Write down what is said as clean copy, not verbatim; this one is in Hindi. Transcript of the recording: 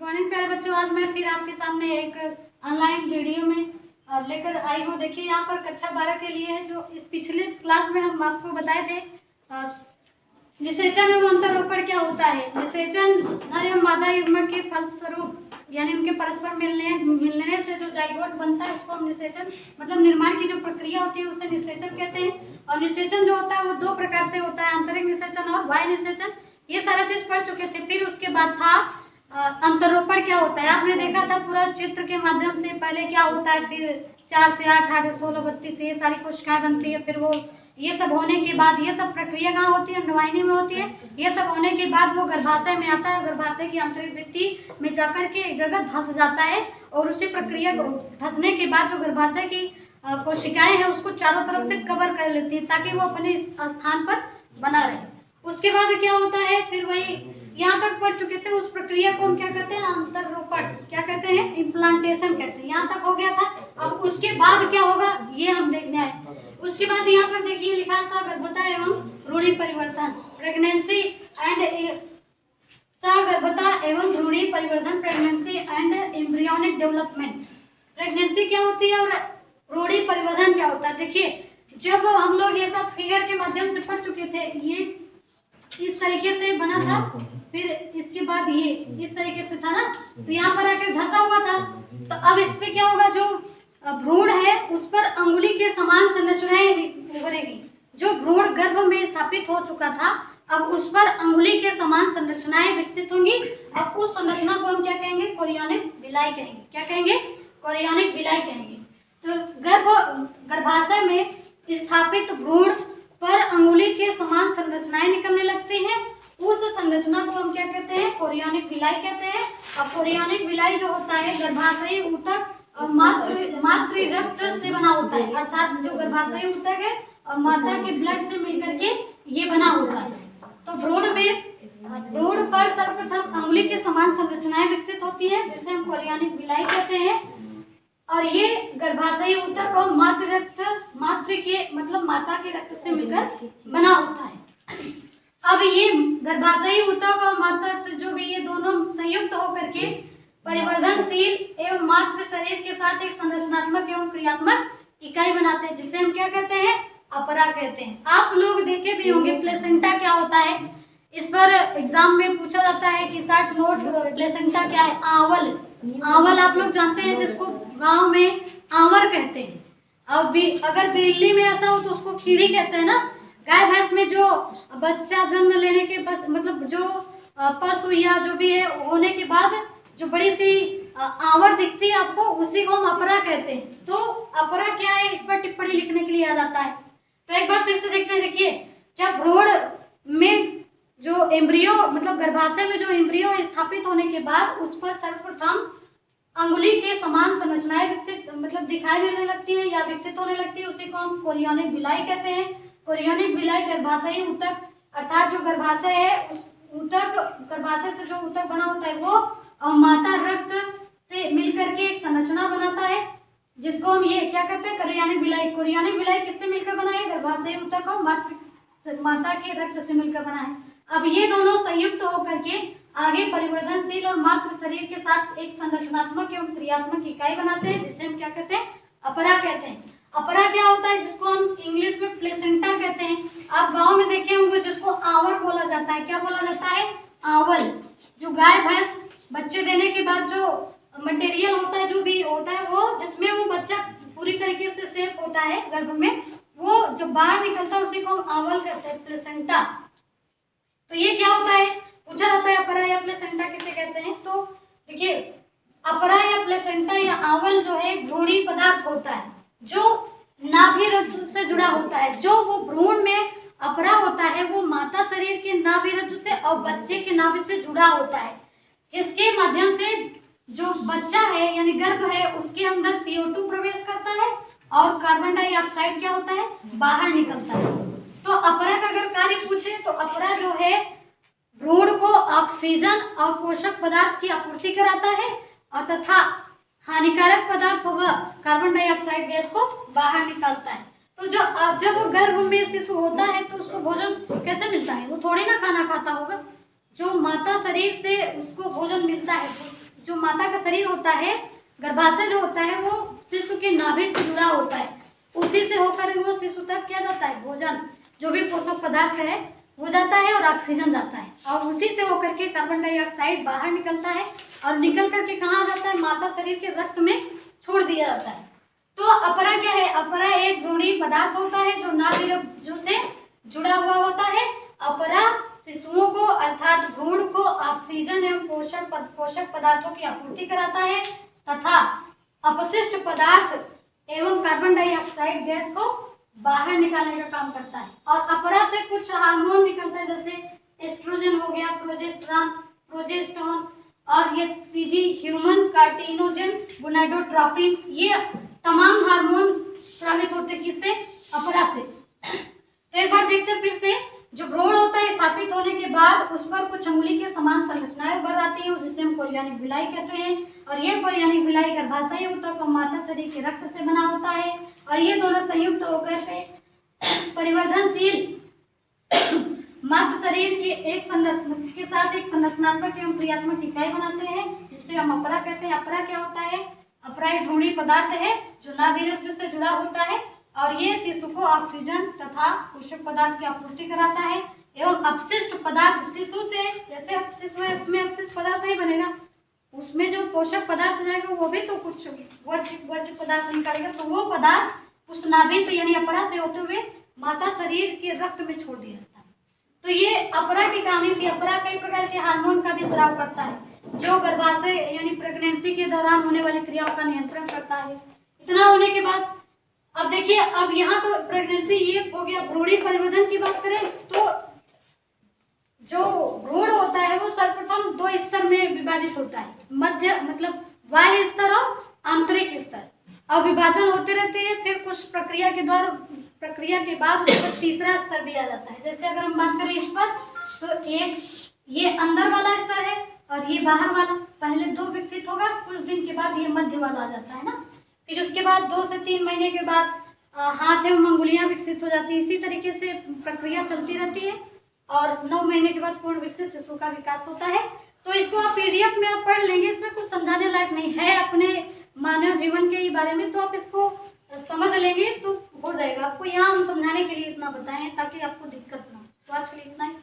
मॉर्निंग प्यारे बच्चों, आज मैं फिर आपके सामने एक ऑनलाइन वीडियो में लेकर आई हूँ। देखिए यहाँ पर कक्षा 12 के लिए है। जो इस पिछले क्लास में हम आपको बताए थे निषेचन एवं अंतरोपण क्या होता है। निषेचन नर एवं मादा युग्मक के फलस्वरूप यानी उनके परस्पर मिलने से जो जाइगोट बनता है उसको हम निषेचन मतलब निर्माण की जो प्रक्रिया होती है उसे निषेचन कहते हैं। और निषेचन जो होता है वो दो प्रकार से होता है, आंतरिक निषेचन और बाह्य निषेचन। ये सारा चीज पढ़ चुके थे। फिर उसके बाद था अंतरोपण क्या होता है। आपने देखा था पूरा चित्र के माध्यम से पहले क्या होता है, फिर 4 से 8, 8 से 16, 32 से ये सारी कोशिकाएं बनती है। फिर वो ये सब होने के बाद ये सब प्रक्रिया कहाँ होती है, अंडवाहिनी में होती है। ये सब होने के बाद वो गर्भाशय में आता है। गर्भाशय की आंतरिक भित्ति में जाकर के एक जगह धंस जाता है और उसी प्रक्रिया को धंसने के बाद जो गर्भाशय की कोशिकाएं हैं उसको चारों तरफ से कवर कर लेती है ताकि वो अपने स्थान पर बना रहे। उसके बाद क्या होता है, फिर वही यहाँ तक पढ़ चुके थे। उस प्रक्रिया को हम क्या कहते हैं, अंतरोपण क्या कहते हैं, इम्प्लांटेशन कहते हैं। यहाँ तक हो गया था। अब उसके बाद क्या होगा ये हम देखने आए। उसके बाद यहाँ पर देखिए लिखा सगर्भता एवं भ्रूणी परिवर्तन, प्रेगनेंसी एंड सगर्भता एवं भ्रूणी परिवर्तन, pregnancy and embryonic development. Pregnancy क्या होती है और भ्रूणी परिवर्तन क्या होता है। देखिए जब हम लोग ये सब फिगर के माध्यम से पढ़ चुके थे, ये इस तरीके से बना था, फिर इसके बाद ये इस तरीके से था ना, तो यहाँ पर आकर धंसा हुआ था। तो अब इस पे क्या होगा, जो भ्रूण है उस पर अंगुली के समान संरचनाएं उभरेगी। जो भ्रूण गर्भ में स्थापित हो चुका था अब उस पर अंगुली के समान संरचनाएं विकसित होंगी। अब उस संरचना को हम क्या कहेंगे, कोरियोनिक विलाई कहेंगे। क्या कहेंगे, कोरियोनिक विलाई कहेंगे। तो गर्भाशय में स्थापित भ्रूण पर अंगुली के समान संरचनाएं निकलने लगती हैं। उस संरचना को हम क्या कहते हैं, कोरियोनिक विलाई कहते हैं। अब कोरियोनिक विलाई जो होता है गर्भाशयी ऊतक मातृ रक्त से बना होता है, अर्थात जो गर्भाशयी ऊतक है और माता के ब्लड से मिलकर के ये बना होता है। तो भ्रूण पर सर्वप्रथम अंगुली के समान संरचनाएं विकसित होती है जिसे हम कोरियोनिक विलाई कहते हैं। और ये गर्भाशयी ऊतक और मातृ के मतलब माता के रक्त से मिलकर बना होता है। अब ये गर्भाशयी ऊतक और माता से जो भी ये दोनों संयुक्त होकर के परिवर्धनशील एवं मातृ शरीर के साथ एक संरचनात्मक एवं क्रियात्मक इकाई बनाते हैं जिसे हम क्या कहते हैं, अपरा कहते हैं। आप लोग देखे भी होंगे प्लेसेंटा क्या होता है। इस पर एग्जाम में पूछा जाता है कि शॉर्ट नोट प्लेसेंटा क्या है। आवल, आवल आप लोग जानते हैं जिसको गांव में आंवर कहते हैं। अब भी अगर बिल्ली में ऐसा हो तो उसको खीड़ी कहते हैं ना। गाय भैंस में जो बच्चा जन्म लेने के बस मतलब जो पशु या जो भी है होने के बाद जो बड़ी सी आंवर दिखती है आपको, उसी को हम अपरा कहते हैं। तो अपरा क्या है इस पर टिप्पणी लिखने के लिए आ जाता है। तो एक बार फिर से देखते हैं। देखिए जब भ्रूण में जो एम्ब्रियो मतलब गर्भाशय में जो एम्ब्रियो स्थापित होने के बाद उस पर सर्वप्रथम अंगुली के समान संरचनाएं विकसित मतलब दिखाई देने लगती है या विकसित होने लगती है, उसी को हम कोरियोनिक विलाई कहते हैं। कोरियोनिक विलाई गर्भाशयी ऊतक अर्थात जो गर्भाशय है उस ऊतक गर्भाशय से जो ऊतक बना होता है वो माता रक्त से मिलकर के एक संरचना बनाता है जिसको हम ये क्या कहते हैं, कोरियोनिक विलाई। कोरियोनिक विलाई किससे मिलकर बना है, गर्भाशयी ऊतक और माता के रक्त से मिलकर बना है। अब ये दोनों संयुक्त होकर के आगे परिवर्धनशील और मातृ शरीर के साथ एक संरचनात्मक एवं क्रियात्मक इकाई बनाते हैं जिसे हम क्या कहते हैं, अपरा कहते हैं। अपरा क्या होता है, जिसको हम इंग्लिश में प्लेसेंटा कहते हैं। आप गांव में देखे होंगे जिसको आंवर बोला जाता है। क्या बोला जाता है, आवल। जो गाय भैंस बच्चे देने के बाद जो मटेरियल होता है जो भी होता है वो जिसमें वो बच्चा पूरी तरीके से सेफ होता है गर्भ में, वो जो बाहर निकलता है उसी को हम आवल कहते हैं, प्लेसेंटा। तो ये क्या होता है, पूछा जाता है अपरा या प्लेसेंटा किसे कहते हैं। तो देखिए अपरा या प्लेसेंटा या आवल जो है भ्रूणी पदार्थ होता है जो नाभि रज्जु से जुड़ा होता है। जो वो भ्रूण में अपरा होता है वो माता शरीर के नाभि रज्जु से और बच्चे के नाभि से जुड़ा होता है, जिसके माध्यम से जो बच्चा है यानी गर्भ है उसके अंदर CO2 प्रवेश करता है और कार्बन डाइऑक्साइड क्या होता है, बाहर निकलता है। तो अपरा का अगर कार्य पूछे तो अपरा जो है भ्रूण को ऑक्सीजन और पोषक पदार्थ की आपूर्ति कराता है और तथा हानिकारक पदार्थ होगा कार्बन डाइऑक्साइड गैस को बाहर निकालता है। तो जब गर्भ में शिशु होता है तो उसको भोजन कैसे मिलता है, वो थोड़ी ना खाना खाता होगा। जो माता शरीर से उसको भोजन मिलता है जो माता का शरीर होता है, गर्भाशय जो होता है वो शिशु के नाभि से जुड़ा होता है। उसी से होकर वो शिशु तक क्या जाता है, भोजन जो भी पोषक पदार्थ है वो जाता है और ऑक्सीजन जाता है, और उसी से होकर के कार्बन डाइऑक्साइड बाहर निकलता है और निकल करके कहाँ जाता है, माता शरीर के रक्त में छोड़ दिया जाता है। तो अपरा क्या है, अपरा एक भ्रूणीय पदार्थ होता है जो नाभिरज्जु से जुड़ा हुआ होता है। अपरा शिशुओं को अर्थात भ्रूण को ऑक्सीजन एवं पोषक पदार्थों की आपूर्ति कराता है तथा अपशिष्ट पदार्थ एवं कार्बन डाइऑक्साइड गैस को बाहर निकालने का काम करता है। और अपरा से कुछ हार्मोन निकलता है, जैसे एस्ट्रोजन हो गया, प्रोजेस्टेरोन और ये सीजी ह्यूमन कार्टिनोजन, गोनाडोट्रोपिन, ये तमाम हार्मोन स्रावित होते हैं किससे, अपरा से। तो एक बार देखते हैं फिर से, जो भ्रूण होता है स्थापित होने के बाद उस पर कुछ अंगुली के समान संरचनाएं उभर आती है, जिसे हम कोरियानिक विलाई कहते हैं। और ये कोरियानिक विलाई गर्भाशय ऊतक और माता शरीर के रक्त से बना होता है, और ये दोनों संयुक्त होकर के परिवर्धनशील मात्र शरीर के के साथ एक संरचनात्मक एवं क्रियात्मक इकाई बनाते हैं, जिसे हम अपरा कहते हैं। अपरा क्या होता है, अपरा एक भ्रूणीय पदार्थ है जो नाभिरज्जु से जुड़ा होता है और ये शिशु को ऑक्सीजन तथा पोषक पदार्थ की आपूर्ति कराता है एवं अपशिष्ट पदार्थ शिशु से, जैसे शिशु है उसमें अपशिष्ट पदार्थ नहीं बनेगा, उसमें जो पोषक पदार्थ जाएगा वो भी तो कुछ वर्ज्य पदार्थ निकालेगा, तो वो पदार्थ उस नाभि से यानी अपरा से होते हुए माता शरीर के रक्त में छोड़ दिया जाता है। तो ये अपरा की कहानी थी। अपरा कई प्रकार के हार्मोन का भी स्राव करता है जो गर्भाशय यानी प्रेगनेंसी के दौरान होने वाली क्रियाओं का नियंत्रण करता है। इतना होने के बाद अब देखिए, अब यहाँ तो प्रेगनेंसी ये हो गया। भ्रूणीय परिवर्धन की बात करें तो जो भ्रूण होता है वो सर्वप्रथम दो स्तर में विभाजित होता है, मध्य मतलब बाह्य स्तर और आंतरिक स्तर। अब विभाजन होते रहते हैं, फिर कुछ प्रक्रिया के बाद उस पर तीसरा स्तर भी आ जाता है। जैसे अगर हम बात करें इस पर, तो एक ये अंदर वाला स्तर है और ये बाहर वाला, पहले दो विकसित होगा, कुछ दिन के बाद ये मध्य वाला आ जाता है ना। फिर उसके बाद 2 से 3 महीने के बाद हाथ एवं अंगुलियां विकसित हो जाती है। इसी तरीके से प्रक्रिया चलती रहती है और 9 महीने के बाद पूर्ण विकसित शिशु का विकास होता है। तो इसको आप पीडीएफ में आप पढ़ लेंगे, इसमें कुछ समझाने लायक नहीं है अपने मानव जीवन के बारे में, तो आप इसको समझ लेंगे तो हो जाएगा। आपको यहाँ हम समझाने के लिए इतना बताएं ताकि आपको दिक्कत ना हो। तो आज के लिए इतना ही।